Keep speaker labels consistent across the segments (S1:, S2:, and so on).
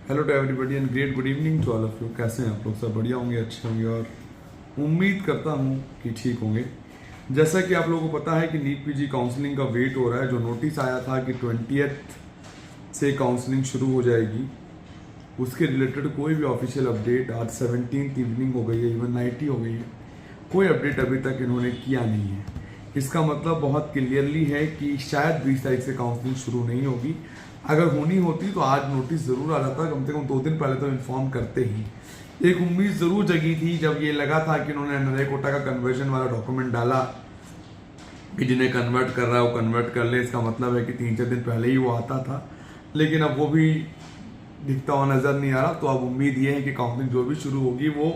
S1: Hello to everybody and great good evening to all of you. कैसे हैं आप लोग? सब बढ़िया होंगे, अच्छे होंगे और उम्मीद करता हूं कि ठीक होंगे। जैसा कि आप लोगों को पता है कि नीट पीजी काउंसलिंग का वेट हो रहा है। जो नोटिस आया था कि 20th से काउंसलिंग शुरू हो जाएगी, उसके रिलेटेड कोई भी ऑफिशियल अपडेट, आज 17th इवनिंग हो गई है, इवन नाइट ही हो गई है, कोई अपडेट अभी तक इन्होंने किया नहीं है। इसका मतलब बहुत क्लियरली है कि शायद 20 तारीख से काउंसलिंग शुरू नहीं होगी। अगर होनी होती तो आज नोटिस ज़रूर आ जाता, कम से कम 2 दिन पहले तो इन्फॉर्म करते ही। एक उम्मीद ज़रूर जगी थी जब ये लगा था कि उन्होंने नए कोटा का कन्वर्जन वाला डॉक्यूमेंट डाला कि जिन्हें कन्वर्ट कर रहा है वो कन्वर्ट कर ले। इसका मतलब है कि 3-4 दिन पहले ही वो आता था, लेकिन अब वो भी दिखता हुआ नज़र नहीं आ रहा। तो अब उम्मीद ये है कि काउंसलिंग जो भी शुरू होगी वो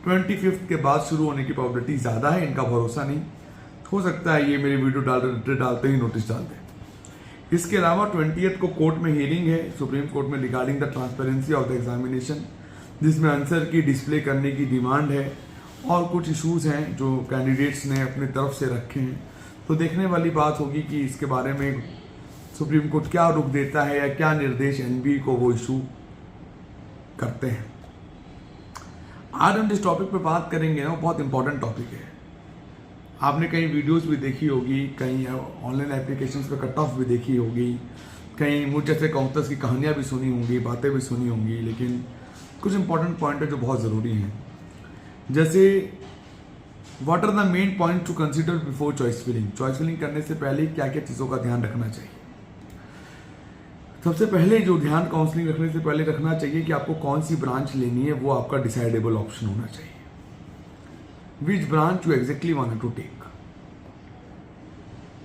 S1: 25 के बाद शुरू होने की प्रॉबिलिटी ज़्यादा है। इनका भरोसा नहीं, हो सकता है ये मेरी वीडियो डालते ही नोटिस डाल दें। इसके अलावा 20th को कोर्ट में हियरिंग है सुप्रीम कोर्ट में regarding the transparency of the examination, जिसमें आंसर की डिस्प्ले करने की डिमांड है और कुछ इश्यूज हैं जो कैंडिडेट्स ने अपनी तरफ से रखे हैं। तो देखने वाली बात होगी कि इसके बारे में सुप्रीम कोर्ट क्या रुख देता है या क्या निर्देश एनबी को वो इशू करते हैं। आज हम जिस टॉपिक पे बात करेंगे ना, वो बहुत इंपॉर्टेंट टॉपिक है। आपने कई वीडियोस भी देखी होगी, कई ऑनलाइन एप्लीकेशंस पे कट ऑफ भी देखी होगी, कई मुझ जैसे काउंटर्स की कहानियां भी सुनी होंगी, बातें भी सुनी होंगी, लेकिन कुछ इंपॉर्टेंट पॉइंट है जो बहुत ज़रूरी हैं। जैसे what are the main point to consider before choice filling. Choice filling करने से पहले क्या क्या चीज़ों का ध्यान रखना चाहिए। सबसे पहले जो ध्यान काउंसलिंग रखने से पहले रखना चाहिए कि आपको कौन सी ब्रांच लेनी है, वो आपका डिसाइडेबल ऑप्शन होना चाहिए। Which branch you exactly want to take.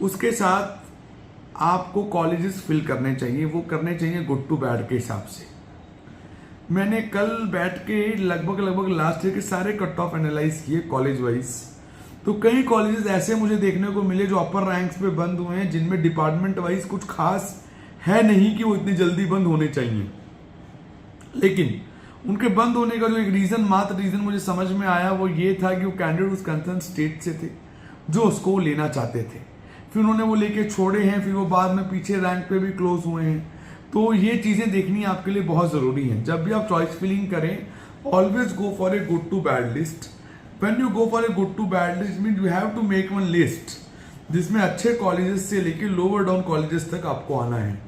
S1: उसके साथ आपको कॉलेजेस फिल करने चाहिए, वो करने चाहिए गुड टू बैड के हिसाब से। मैंने कल बैठ के लगभग लास्ट ईयर के सारे कट ऑफ एनालाइज किए कॉलेज वाइज। तो कई कॉलेजेस ऐसे मुझे देखने को मिले जो अपर रैंक्स पे बंद हुए हैं, जिनमें डिपार्टमेंट वाइज कुछ खास है नहीं कि वो इतनी जल्दी बंद होने चाहिए। लेकिन उनके बंद होने का जो एक मात्र रीजन मुझे समझ में आया वो ये था कि वो कैंडिडेट उस कंसर्न स्टेट से थे जो उसको लेना चाहते थे। फिर उन्होंने वो लेके छोड़े हैं, फिर वो बाद में पीछे रैंक पे भी क्लोज हुए हैं। तो ये चीजें देखनी आपके लिए बहुत जरूरी है। जब भी आप चॉइस फिलिंग करें, always go for a good to bad list. When you go for a good to bad list mean you have to make one list जिसमें अच्छे कॉलेजेस से लेके लोअर डाउन कॉलेजेस तक आपको आना है।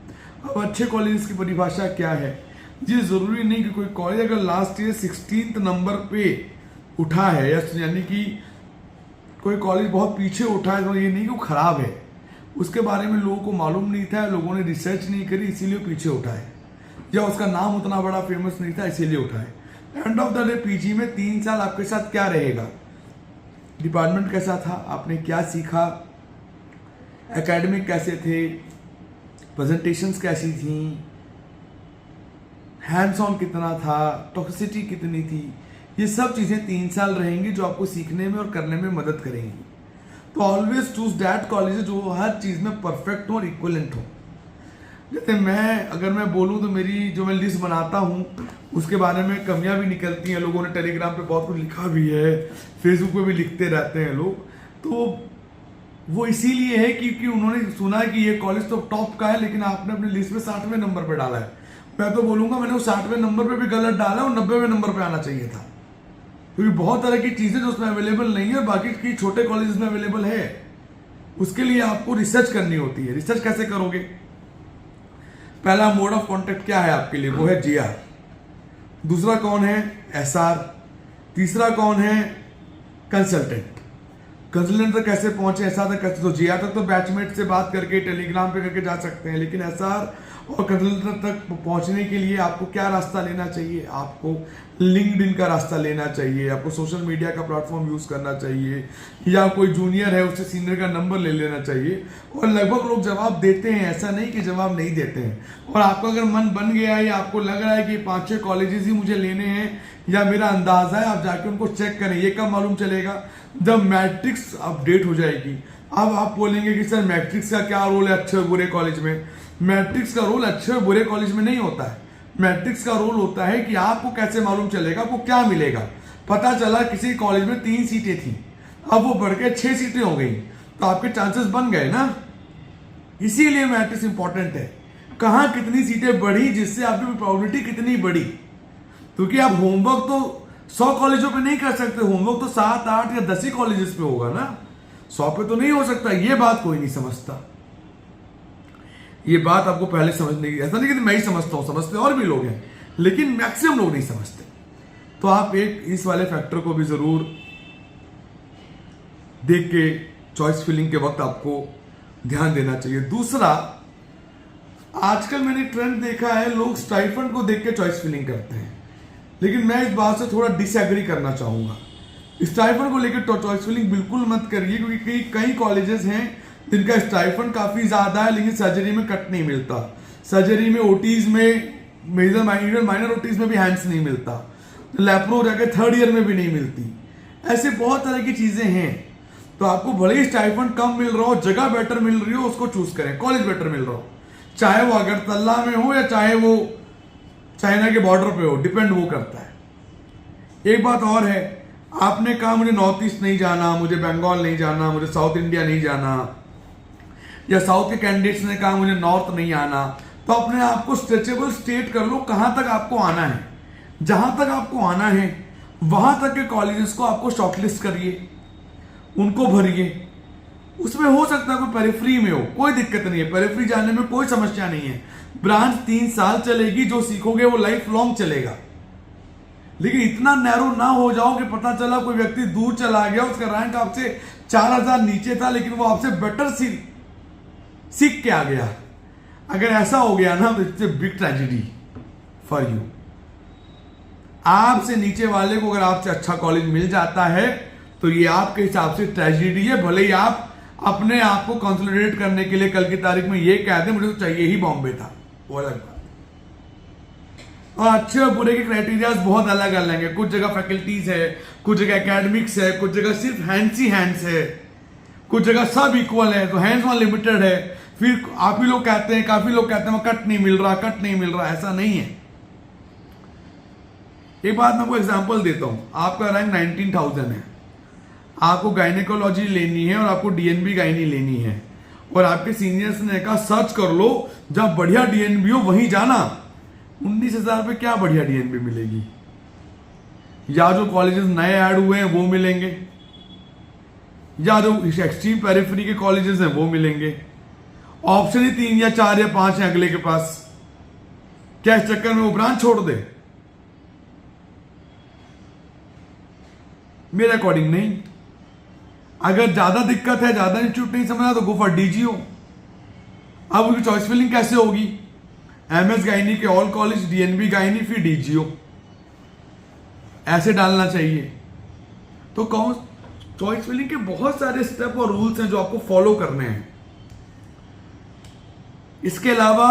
S1: अब अच्छे कॉलेजेस की परिभाषा क्या है? ये जरूरी नहीं कि कोई कॉलेज अगर लास्ट ईयर 16th नंबर पे उठा है, यानी कि कोई कॉलेज बहुत पीछे उठा है, तो ये नहीं कि वो खराब है। उसके बारे में लोगों को मालूम नहीं था, लोगों ने रिसर्च नहीं करी, इसीलिए पीछे उठा है, या उसका नाम उतना बड़ा फेमस नहीं था इसीलिए उठा है। End of the day PG में 3 साल आपके साथ क्या रहेगा? डिपार्टमेंट कैसा था, आपने क्या सीखा, एकेडमिक कैसे थे, प्रेजेंटेशंस कैसी थी, हैंड्स ऑन कितना था, टॉक्सिसिटी कितनी थी, ये सब चीजें 3 साल रहेंगी जो आपको सीखने में और करने में मदद करेंगी। तो ऑलवेज चूज दैट कॉलेज जो हर चीज में परफेक्ट हो और इक्वलेंट हो। जैसे अगर मैं बोलूं तो मेरी जो मैं लिस्ट बनाता हूं उसके बारे में कमियां भी निकलती हैं। लोगों ने टेलीग्राम पे बहुत कुछ लिखा भी है, फेसबुक पे भी लिखते रहते हैं लोग। तो वो इसीलिए है क्योंकि उन्होंने सुना कि ये कॉलेज तो टॉप का है, लेकिन आपने अपनी लिस्ट में 60वें नंबर पर डाला है। मैं तो बोलूंगा मैंने वो 60वें नंबर पे भी गलत डाला और 90वें नंबर पे आना चाहिए था, क्योंकि बहुत तरह की चीजें जो उसमें अवेलेबल नहीं है, बाकी की छोटे कॉलेज में अवेलेबल है। उसके लिए आपको रिसर्च करनी होती है। रिसर्च कैसे करोगे? पहला मोड ऑफ कॉन्टेक्ट क्या है आपके लिए? वो है जीआर। दूसरा कौन है? एसआर। तीसरा कौन है? कंसल्टेंट। कंसल्टेंट तक कैसे पहुंचे, एसआर तक कैसे? तो जीआर तक तो बैचमेट से बात करके टेलीग्राम पे करके जा सकते हैं, लेकिन एसआर और कंसल्टेंट तक पहुंचने के लिए आपको क्या रास्ता लेना चाहिए? आपको लिंक्डइन का रास्ता लेना चाहिए, आपको सोशल मीडिया का प्लेटफॉर्म यूज करना चाहिए, या कोई जूनियर है उससे सीनियर का नंबर ले लेना चाहिए। और लगभग लोग जवाब देते हैं, ऐसा नहीं कि जवाब नहीं देते हैं। और आपका अगर मन बन गया है या आपको लग रहा है कि 5-6 कॉलेजेस ही मुझे लेने हैं या मेरा अंदाजा है, आप जाके उनको चेक करें। ये कब मालूम चलेगा? जब मैट्रिक्स अपडेट हो जाएगी। अब आप बोलेंगे कि सर मैट्रिक्स का क्या रोल है अच्छे और बुरे कॉलेज में? मैट्रिक्स का रोल अच्छे और बुरे कॉलेज में नहीं होता है। मैट्रिक्स का रोल होता है कि आपको कैसे मालूम चलेगा, आपको क्या मिलेगा। पता चला किसी कॉलेज में 3 सीटें थी, अब वो बढ़ के 6 सीटें हो गई, तो आपके चांसेस बन गए ना। इसीलिए मैट्रिक्स इंपॉर्टेंट है। कहाँ कितनी सीटें बढ़ी, जिससे आपकी प्रोबेबिलिटी कितनी बढ़ी। क्योंकि आप होमवर्क तो 100 कॉलेजों पे नहीं कर सकते, होमवर्क तो 7, 8 या 10 ही कॉलेजेस पे होगा ना, 100 पे तो नहीं हो सकता। ये बात कोई नहीं समझता। ये बात आपको पहले समझने की, ऐसा नहीं कि मैं ही समझता हूं, समझते और भी लोग हैं, लेकिन मैक्सिमम लोग नहीं समझते। तो आप एक इस वाले फैक्टर को भी जरूर देख के चॉइस फिलिंग के वक्त आपको ध्यान देना चाहिए। दूसरा, आजकल मैंने ट्रेंड देखा है, लोग स्टाइफंड को देख के चॉइस फिलिंग करते हैं, लेकिन मैं इस बात से थोड़ा डिसएग्री करना चाहूंगा। स्टाइफंड को लेकर चॉइस फिलिंग बिल्कुल मत करिए, क्योंकि कई कॉलेजेस हैं जिनका स्टाइफंड काफी ज्यादा है, लेकिन सर्जरी में कट नहीं मिलता, सर्जरी में ओटीज में, मेजर माइनर ओटीज में भी हैंड्स नहीं मिलता, लैप्रो जाके 3rd ईयर में भी नहीं मिलती। ऐसे बहुत तरह की चीजें हैं। तो आपको भले ही स्टाइफंड कम मिल रहा हो, जगह बेटर मिल रही हो, उसको चूज करें। कॉलेज बेटर मिल रहा हो, चाहे वो अगरतला में हो या चाहे वो चाइना के बॉर्डर पे हो, डिपेंड वो करता है। एक बात और है, आपने कहा मुझे नॉर्थ ईस्ट नहीं जाना, मुझे बंगाल नहीं जाना, मुझे साउथ इंडिया नहीं जाना, या साउथ के कैंडिडेट्स ने कहा मुझे नॉर्थ नहीं आना, तो अपने आप को स्ट्रेचेबल स्टेट कर लो कहां तक आपको आना है। जहां तक आपको आना है वहां तक के कॉलेजेस को आपको शॉर्टलिस्ट करिए, उनको भरिए। उसमें हो सकता है कोई पेरिफ्री में हो, कोई दिक्कत नहीं है, पेरिफ्री जाने में कोई समस्या नहीं है। ब्रांच 3 साल चलेगी, जो सीखोगे वो लाइफ लॉन्ग चलेगा। लेकिन इतना नैरो ना हो जाओ कि पता चला कोई व्यक्ति दूर चला गया, उसका रैंक आपसे 4000 नीचे था, लेकिन वो आपसे बेटर सीख के आ गया। अगर ऐसा हो गया ना, तो it's a big tragedy for you. आपसे नीचे वाले को अगर आपसे अच्छा कॉलेज मिल जाता है तो ये आपके हिसाब से ट्रेजेडी है। भले ही आप अपने आप को कंसोलिडेट करने के लिए कल की तारीख में ये कह दें मुझे तो चाहिए ही बॉम्बे था, वो अलग बात। और अच्छे और बुरे के क्राइटेरिया बहुत अलग अलग है। कुछ जगह फैकल्टीज है, कुछ जगह एकेडमिक्स है, कुछ जगह सिर्फ हैंड्स ही हैंड्स है, कुछ जगह सब इक्वल है, तो हैंड्स वहां लिमिटेड है। फिर आप ही लोग कहते हैं, काफी लोग कहते हैं कट नहीं मिल रहा, कट नहीं मिल रहा, ऐसा नहीं है। एक बात मैं आपको एग्जांपल देता हूं। आपका रैंक 19,000 है, आपको गायनेकोलॉजी लेनी है और आपको डीएनबी गायनी लेनी है, और आपके सीनियर्स ने कहा सर्च कर लो, जब बढ़िया डीएनबी हो वहीं जाना। 19,000 पे क्या बढ़िया डीएनबी मिलेगी? या जो कॉलेजेस नए ऐड हुए हैं वो मिलेंगे, या जो एक्सट्रीम पेरिफेरी के कॉलेजेस हैं वो मिलेंगे। ऑप्शन ही 3 या 4 या 5 है अगले के पास। क्या इस चक्कर में वो ब्रांच छोड़ दे? मेरे अकॉर्डिंग नहीं। अगर ज्यादा दिक्कत है, ज्यादा इंस्टीट्यूट नहीं समझा, तो गो फॉर डीजीओ। अब उनकी चॉइस फिलिंग कैसे होगी? एमएस गायनी के ऑल कॉलेज, डीएनबी गायनी, फिर डीजीओ, ऐसे डालना चाहिए। तो कौन चॉइस फिलिंग के बहुत सारे स्टेप और रूल्स हैं जो आपको फॉलो करने हैं। इसके अलावा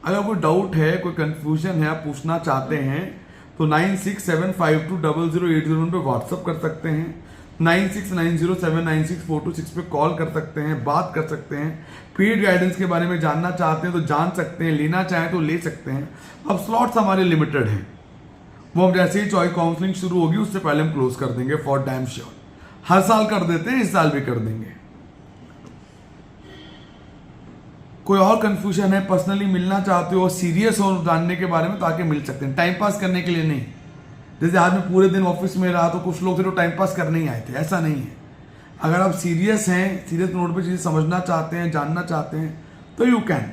S1: अगर कोई डाउट है, कोई कंफ्यूजन है, आप पूछना चाहते हैं, तो 9675200801 पे व्हाट्सअप कर सकते हैं, 9690796426 पे कॉल कर सकते हैं, बात कर सकते हैं। पेड गाइडेंस के बारे में जानना चाहते हैं तो जान सकते हैं, लेना चाहें तो ले सकते हैं। अब स्लॉट्स हमारे लिमिटेड हैं, वो हम जैसे ही चॉइस काउंसलिंग शुरू होगी उससे पहले हम क्लोज कर देंगे फॉर डैम श्योर। हर साल कर देते हैं, इस साल भी कर देंगे। कोई और कंफ्यूजन है, पर्सनली मिलना चाहते हो, सीरियस हो जानने के बारे में, तो आके मिल सकते हैं। टाइम पास करने के लिए नहीं। जैसे आज मैं पूरे दिन ऑफिस में रहा तो कुछ लोग थे तो टाइम पास करने ही आए थे, ऐसा नहीं है। अगर आप सीरियस हैं, सीरियस नोट पे चीजें समझना चाहते हैं, जानना चाहते हैं, तो you can,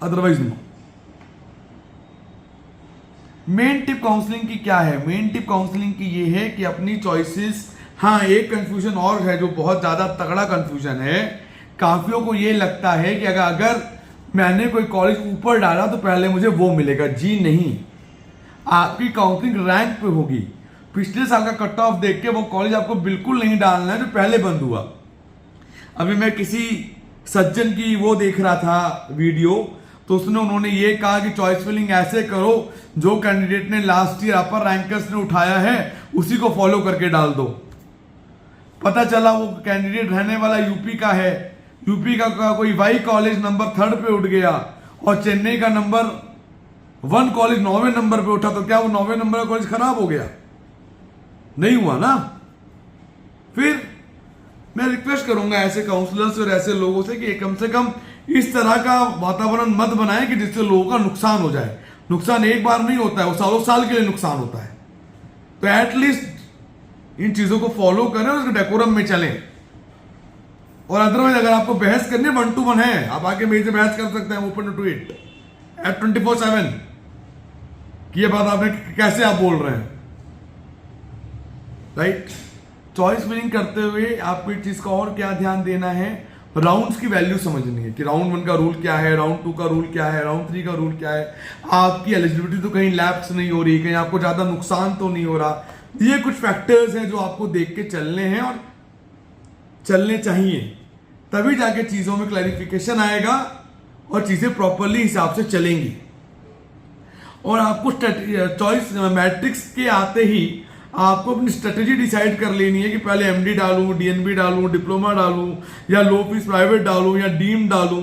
S1: otherwise no. Main tip counselling की क्या है? मेन टिप काउंसलिंग की ये है कि अपनी चॉइसेस, हाँ एक कंफ्यूजन और है जो बहुत ज्यादा तगड़ा कंफ्यूजन है। काफियों को ये लगता है कि अगर मैंने कोई कॉलेज ऊपर डाला तो पहले मुझे वो मिलेगा। जी नहीं, आपकी काउंसलिंग रैंक पे होगी। पिछले साल का कट ऑफ देख के वो कॉलेज आपको बिल्कुल नहीं डालना है जो पहले बंद हुआ। अभी मैं किसी सज्जन की वो देख रहा था वीडियो, तो उन्होंने ये कहा कि चॉइस फिलिंग ऐसे करो, जो कैंडिडेट ने लास्ट ईयर अपर रैंकर्स ने उठाया है उसी को फॉलो करके डाल दो। पता चला वो कैंडिडेट रहने वाला यूपी का है, यूपी का कोई वाई कॉलेज नंबर 3rd पे उठ गया और चेन्नई का नंबर 1 कॉलेज 9वें नंबर पे उठा, तो क्या वो 9वें नंबर का कॉलेज खराब हो गया? नहीं हुआ ना। फिर मैं रिक्वेस्ट करूंगा ऐसे काउंसलर्स और ऐसे लोगों से कि कम से कम इस तरह का वातावरण मत बनाएं कि जिससे लोगों का नुकसान हो जाए। नुकसान एक बार नहीं होता है, वो सालों साल के लिए नुकसान होता है। तो एटलीस्ट इन चीजों को फॉलो करें और उसके डेकोरम में चलें। और अदरवाइज अगर आपको बहस करनी 1-to-1 है, आप आके मेरे से बहस कर सकते हैं ओपन टू इट एट 24/7 कि ये बात आपने कैसे आप बोल रहे हैं, राइट। चॉइस विनिंग करते हुए आपको एक चीज का और क्या ध्यान देना है, राउंड्स की वैल्यू समझनी है कि राउंड 1 का रूल क्या है, राउंड 2 का रूल क्या है, राउंड 3 का रूल क्या है। आपकी एलिजिबिलिटी तो कहीं लैप्स नहीं हो रही, कहीं आपको ज्यादा नुकसान तो नहीं हो रहा। ये कुछ फैक्टर्स हैं जो आपको देख के चलने हैं और चलने चाहिए, तभी जाके चीजों में क्लैरिफिकेशन आएगा और चीजें प्रॉपरली हिसाब से चलेंगी। और आपको चॉइस मैट्रिक्स के आते ही आपको अपनी स्ट्रेटेजी डिसाइड कर लेनी है कि पहले एमडी डालूं, डीएनबी डालूं, डिप्लोमा डालूं, या लो फीस प्राइवेट डालूं, या डीम डालूं।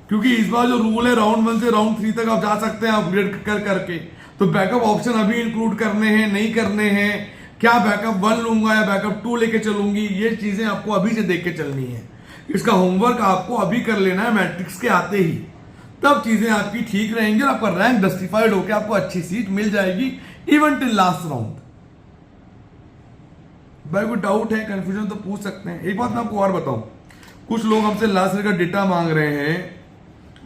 S1: क्योंकि इस बार जो रूल है राउंड 1 से राउंड 3 तक आप जा सकते हैं अपग्रेड कर करके। तो बैकअप ऑप्शन अभी इंक्लूड करने हैं, नहीं करने हैं, क्या बैकअप 1 लूंगा या बैकअप 2 लेके चलूंगी, ये चीजें आपको अभी से देख के चलनी है। इसका होमवर्क आपको अभी कर लेना है मैट्रिक्स के आते ही, तब चीजें आपकी ठीक रहेंगी और आपका रैंक जस्टिफाइड होकर आपको अच्छी सीट मिल जाएगी इवन टिल लास्ट राउंड। भाई कोई डाउट है, कंफ्यूजन तो पूछ सकते हैं। एक बात मैं आपको और बताऊं, कुछ लोग हमसे लास्ट ईयर का डेटा मांग रहे हैं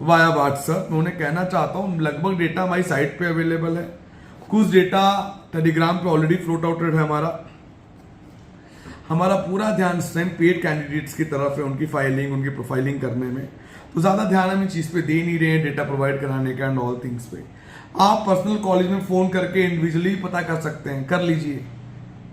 S1: वाया व्हाट्सएप। मैं उन्हें कहना चाहता हूं लगभग डेटा हमारी साइट पे अवेलेबल है, कुछ डेटा टेलीग्राम पे ऑलरेडी फ्लोट आउटेड है। हमारा पूरा ध्यान इस टाइम पेड कैंडिडेट्स की तरफ है, उनकी फाइलिंग, उनकी प्रोफाइलिंग करने में। तो ज्यादा ध्यान हम इस चीज पे दे नहीं रहे हैं, डेटा प्रोवाइड कराने का एंड ऑल थिंग्स पे। आप पर्सनल कॉलेज में फोन करके इंडिविजुअली पता कर सकते हैं, कर लीजिए,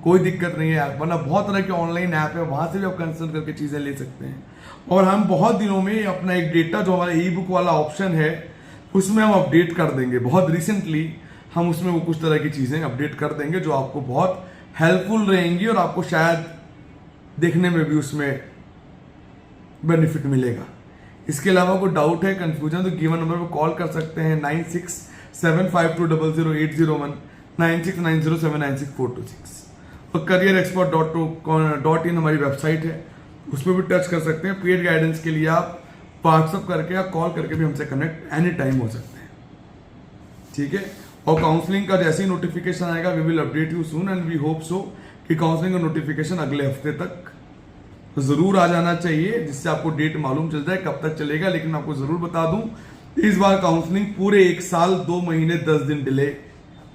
S1: कोई दिक्कत नहीं है। वरना बहुत तरह के ऑनलाइन ऐप है, वहां से भी आप कंसल्ट करके चीजें ले सकते हैं। और हम बहुत दिनों में अपना एक डेटा जो हमारा ई बुक वाला ऑप्शन है उसमें हम अपडेट कर देंगे। बहुत रिसेंटली हम उसमें वो कुछ तरह की चीजें अपडेट कर देंगे जो आपको बहुत हेल्पफुल रहेंगी और आपको शायद देखने में भी उसमें बेनिफिट मिलेगा। इसके अलावा कोई डाउट है, कंफ्यूजन, तो गिवन नंबर पर कॉल कर सकते हैं 9675200801 9690796426। और careerexpert.in हमारी वेबसाइट है, उसमें भी टच कर सकते हैं। पेड गाइडेंस के लिए आप व्हाट्सअप करके या कॉल करके भी हमसे कनेक्ट एनी टाइम हो सकते हैं, ठीक है। और काउंसलिंग का जैसे ही नोटिफिकेशन आएगा we will update you soon and we hope so कि काउंसलिंग का नोटिफिकेशन अगले हफ्ते तक जरूर आ जाना चाहिए, जिससे आपको डेट मालूम चल जाए कब तक चलेगा। लेकिन मैं आपको जरूर बता दूं इस बार काउंसलिंग पूरे 1 साल 2 महीने 10 दिन डिले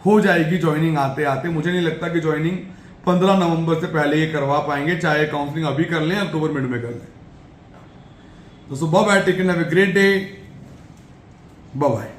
S1: हो जाएगी ज्वाइनिंग आते आते। मुझे नहीं लगता कि ज्वाइनिंग 15 नवंबर से पहले ये करवा पाएंगे, चाहे काउंसलिंग अभी कर लें अक्टूबर मिड में कर लें। तो bye bye, take care, have a great day, bye bye.